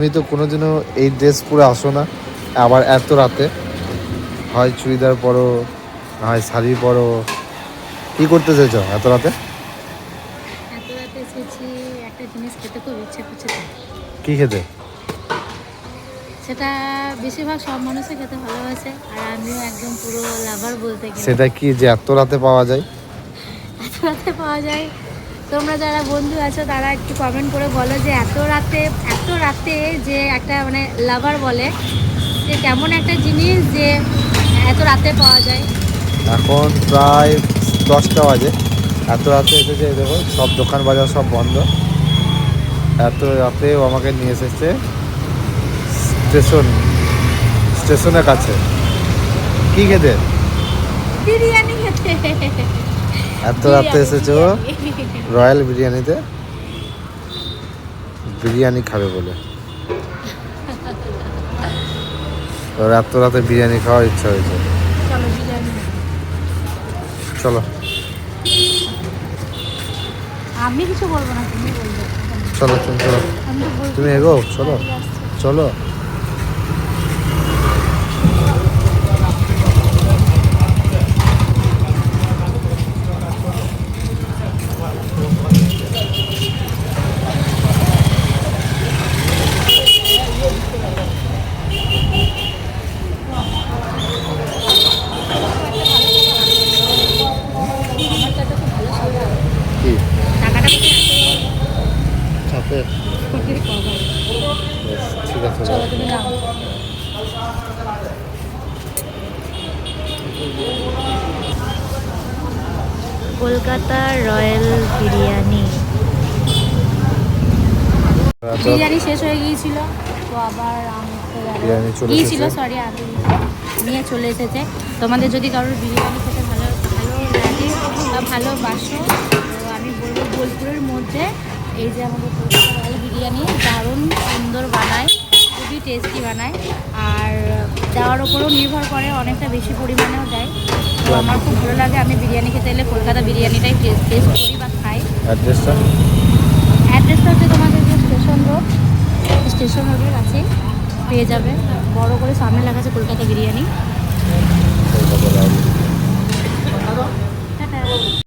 তুমি তো কোনোদিনও এই ড্রেস পরে আসো না, আবার এত রাতে হয় চুড়িদার পরো, হয় শাড়ি পরো। কি করতে চাইছো এত রাতে? এত রাতে এসেছি, একটা জিনিস খেতে খুব ইচ্ছে করছে। কি খেতে? সেটা বেশিরভাগ সব মানুষই খেতে ভালোবাসে, আর আমিও একদম পুরো লাভার বলতে গেলে। সেটা কি যে এত রাতে পাওয়া যায়? এত রাতে পাওয়া যায়। তোমরা যারা বন্ধু আছো তারা একটু কমেন্ট করে বলো যে এত রাতে যে একটা মানে লাভার বলে যে কেমন একটা জিনিস যে এত রাতে পাওয়া যায়। এখন প্রায় 10টা বাজে, এত রাতে এসেছে। এই দেখো সব দোকান বাজার সব বন্ধ, এত রাতেও আমাকে নিয়ে এসেছে স্টেশনের কাছে। কি খেতে? বিরিয়ানি খেতে। এত রাতে এসেছো রয়্যাল বিরিয়ানিতে, বিরিয়ানি খাবে বলে। তোর এত রাতে বিরিয়ানি খাওয়ার ইচ্ছা হয়েছে। চলো বিরিয়ানি। চলো আমি কিছু বলবো না, তুমি বলবে। চলো চলো চলো, আমি তো বলছি তুমি এগো, চলো চলো। কি টাকাটা চাপে? কোথায় ঠিক আছে চলো তুমি নাও। কলকাতার রয়্যাল বিরিয়ানি। বিরিয়ানি শেষ হয়ে গিয়েছিল, তো আবার বিরিয়ানি চলে গিয়েছিল, এসেছে। সরি আমি নিয়ে চলে এসেছে। তোমাদের যদি কারোর বিরিয়ানি খেতে ভালো ভালো লাগে বা ভালোবাসো, তো আমি বলবো বোলপুরের মধ্যে এই যে আমাদের কলকাতা রয়্যাল বিরিয়ানি দারুণ সুন্দর বানায়, খুবই টেস্টি বানায়, আর দেওয়ার ওপরও নির্ভর করে, অনেকটা বেশি পরিমাণেও দেয়। তো আমার খুব ভালো লাগে, আমি বিরিয়ানি খেতে এলে কলকাতা বিরিয়ানিটাই টেস্ট করি বা খাই। অ্যাড্রেসটা? অ্যাড্রেসটা হচ্ছে তোমাদের যে স্টেশন রোডের কাছে পেয়ে যাবে, বড় করে সামনে লেখা আছে কলকাতা বিরিয়ানি। কলকাতা। টাটা।